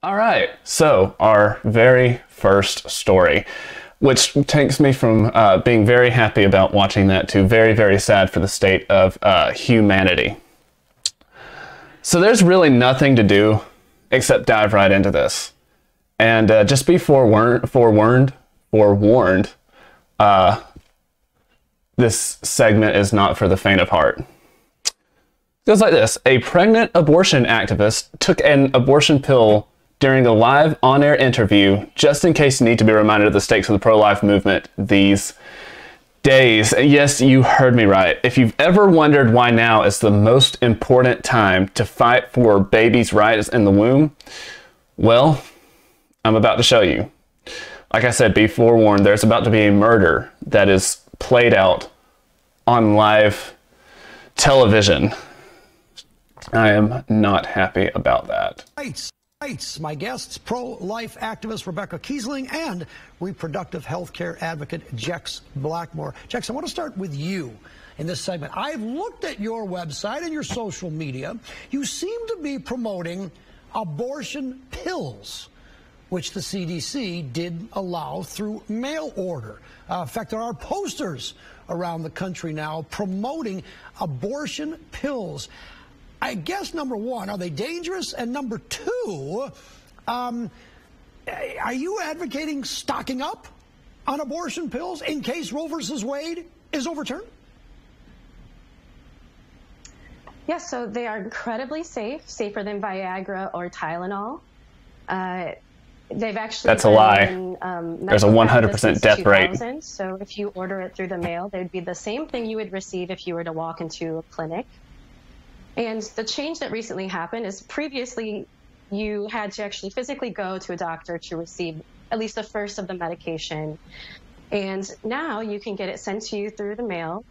All right, so our very first story, which takes me from being very happy about watching that to very, very sad for the state of humanity. So there's really nothing to do except dive right into this. And just be forewarned, this segment is not for the faint of heart. It goes like this. A pregnant abortion activist took an abortion pill during a live on-air interview, just in case you need to be reminded of the stakes of the pro-life movement these days. Yes, you heard me right. If you've ever wondered why now is the most important time to fight for babies' rights in the womb, well, I'm about to show you. Like I said, be forewarned, there's about to be a murder that is played out on live television. I am not happy about that. My guests, pro-life activist Rebecca Kiesling and reproductive health care advocate Jex Blackmore. Jex, I want to start with you in this segment. I've looked at your website and your social media. You seem to be promoting abortion pills, which the CDC did allow through mail order. In fact, there are posters around the country now promoting abortion pills. I guess, number one, are they dangerous? And number two, are you advocating stocking up on abortion pills in case Roe versus Wade is overturned? Yes, so they are incredibly safe, safer than Viagra or Tylenol. They've actually That's a lie. There's a 100% death rate. So if you order it through the mail, they would be the same thing you would receive if you were to walk into a clinic. And the change that recently happened is previously you had to actually physically go to a doctor to receive at least the first of the medication. And now you can get it sent to you through the mail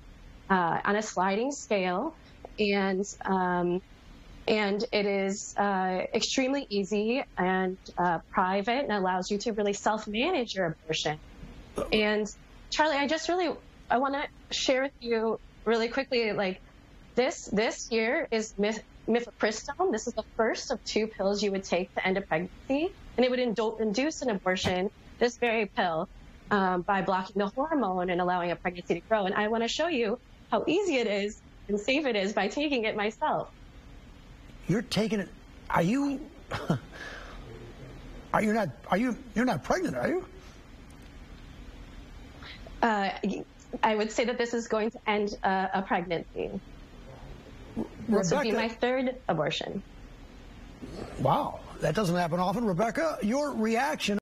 on a sliding scale. And it is extremely easy and private and allows you to really self-manage your abortion. And Charlie, I want to share with you really quickly, like, This here is mifepristone. This is the first of two pills you would take to end a pregnancy, and it would induce an abortion, this very pill, by blocking the hormone and allowing a pregnancy to grow. And I want to show you how easy it is and safe it is by taking it myself. You're taking it. You're not pregnant, are you? I would say that this is going to end a pregnancy. Rebecca, this would be my third abortion. Wow, that doesn't happen often. Rebecca, your reaction?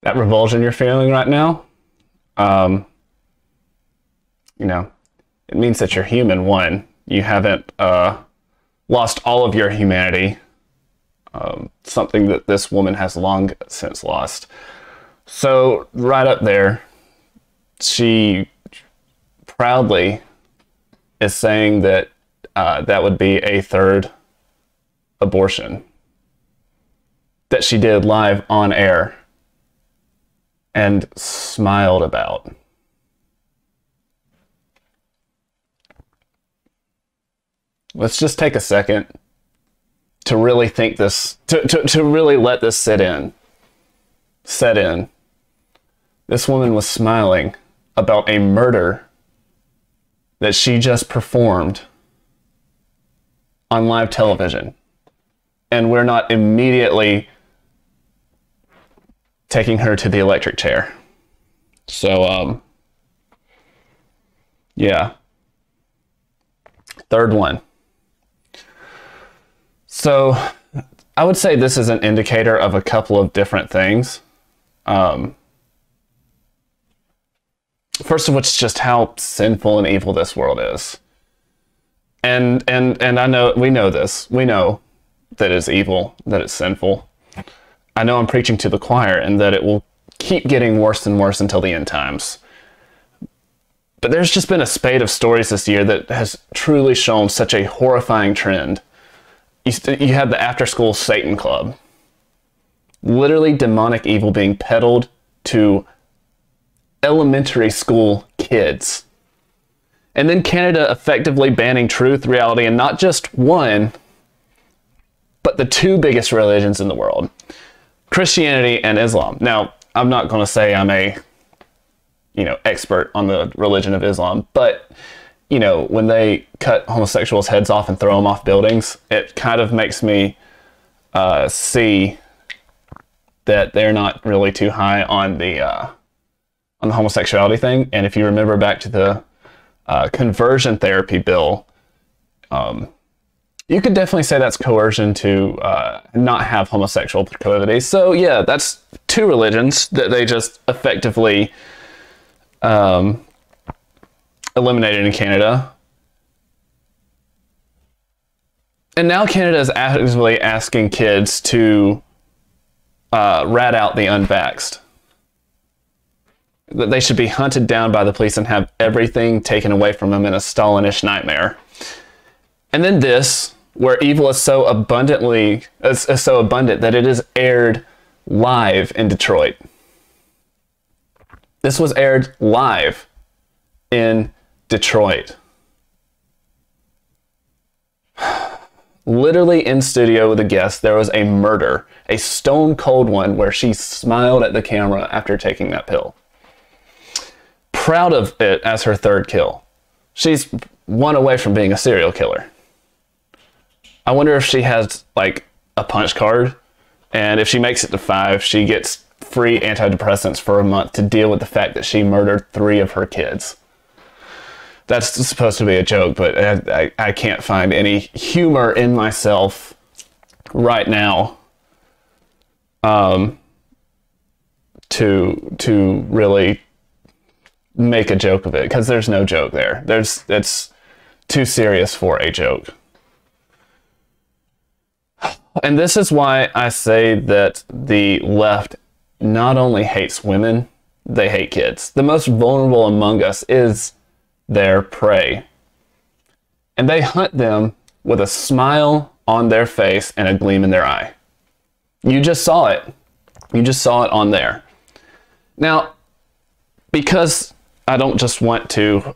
That revulsion you're feeling right now, you know, it means that you're human, one. You haven't lost all of your humanity, something that this woman has long since lost. So right up there, she proudly is saying that that would be a third abortion that she did live on air and smiled about. Let's just take a second to really think this, to really let this set in. This woman was smiling about a murder that she just performed on live television. And we're not immediately taking her to the electric chair. So, yeah. Third one. So, I would say this is an indicator of a couple of different things. First of which, just how sinful and evil this world is. And I know, we know this. We know that it's evil, that it's sinful. I know I'm preaching to the choir and that it will keep getting worse and worse until the end times. But there's just been a spate of stories this year that has truly shown such a horrifying trend. You had the after-school Satan Club. Literally demonic evil being peddled to elementary school kids. And then Canada effectively banning truth, reality, and not just one, but the two biggest religions in the world, Christianity and Islam. Now, I'm not going to say I'm a, expert on the religion of Islam, but, when they cut homosexuals' heads off and throw them off buildings, it kind of makes me see that they're not really too high on the homosexuality thing. And if you remember back to the conversion therapy bill, you could definitely say that's coercion to not have homosexual proclivities. So yeah, that's two religions that they just effectively eliminated in Canada. And now Canada is actively asking kids to rat out the unvaxxed. That they should be hunted down by the police and have everything taken away from them in a Stalinish nightmare. And then this, where evil is so abundant that it is aired live in Detroit. This was aired live in Detroit. Literally in studio with a guest, there was a murder, a stone cold one, where she smiled at the camera after taking that pill. Proud of it as her third kill. She's one away from being a serial killer. I wonder if she has like a punch card, and if she makes it to 5, she gets free antidepressants for a month to deal with the fact that she murdered 3 of her kids. That's supposed to be a joke, but I can't find any humor in myself right now to really make a joke of it, because there's no joke there. It's too serious for a joke. And this is why I say that the left not only hates women, they hate kids. The most vulnerable among us is their prey. And they hunt them with a smile on their face and a gleam in their eye. You just saw it. You just saw it on there. Now, because I don't just want to,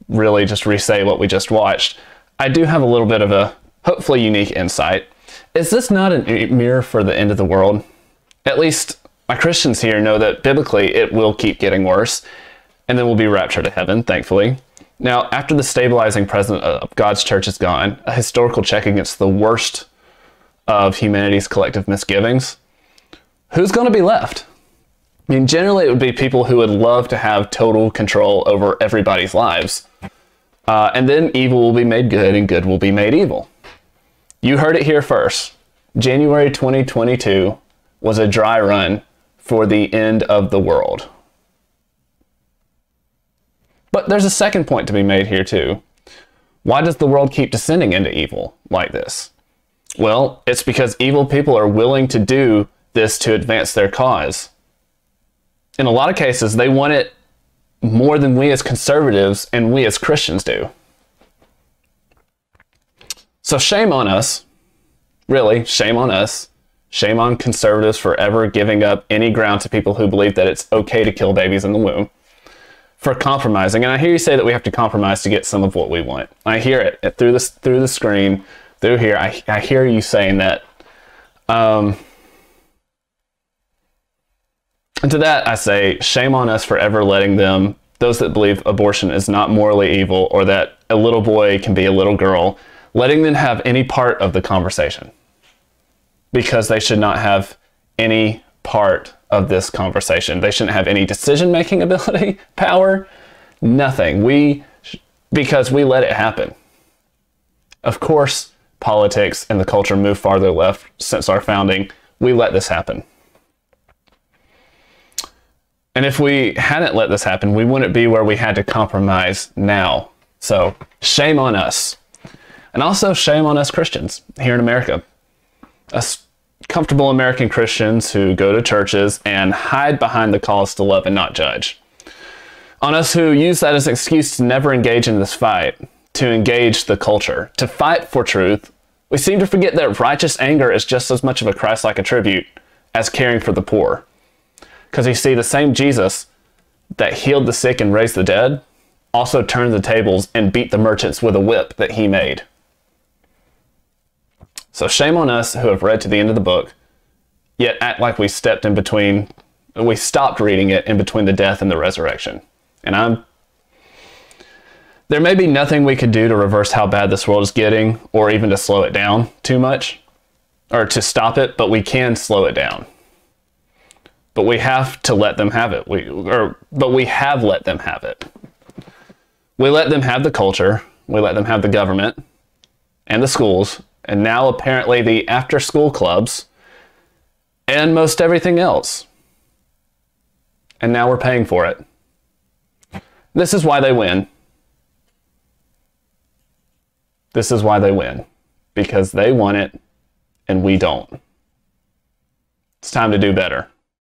really just re-say what we just watched, I do have a little bit of a hopefully unique insight. Is this not a mirror for the end of the world? At least my Christians here know that biblically it will keep getting worse, and then we'll be raptured to heaven, thankfully. Now, after the stabilizing presence of God's church is gone, a historical check against the worst of humanity's collective misgivings, who's going to be left? I mean, generally it would be people who would love to have total control over everybody's lives. And then evil will be made good and good will be made evil. You heard it here first. January 2022 was a dry run for the end of the world. But there's a second point to be made here too. Why does the world keep descending into evil like this? Well, it's because evil people are willing to do this to advance their cause. In a lot of cases, they want it more than we as conservatives and we as Christians do. So shame on us. Really, shame on us. Shame on conservatives for ever giving up any ground to people who believe that it's okay to kill babies in the womb. For compromising. And I hear you say that we have to compromise to get some of what we want. I hear it through the screen, through here. I hear you saying that. And to that, I say, shame on us for ever letting them, those that believe abortion is not morally evil or that a little boy can be a little girl, letting them have any part of the conversation. Because they should not have any part of this conversation. They shouldn't have any decision-making ability, power, nothing. Because we let it happen. Of course, politics and the culture moved farther left since our founding. We let this happen. And if we hadn't let this happen, we wouldn't be where we had to compromise now. So shame on us. And also shame on us Christians here in America. Us comfortable American Christians who go to churches and hide behind the calls to love and not judge. On us who use that as an excuse to never engage in this fight, to engage the culture, to fight for truth. We seem to forget that righteous anger is just as much of a Christ-like attribute as caring for the poor. Because you see, the same Jesus that healed the sick and raised the dead also turned the tables and beat the merchants with a whip that he made. So shame on us who have read to the end of the book, yet act like we stopped reading it in between the death and the resurrection. And there may be nothing we could do to reverse how bad this world is getting, or even to slow it down too much, or to stop it, but we can slow it down. But we have to let them have it. But we have let them have it. We let them have the culture, we let them have the government, and the schools, and now apparently the after-school clubs, and most everything else. And now we're paying for it. This is why they win. This is why they win. Because they want it, and we don't. It's time to do better.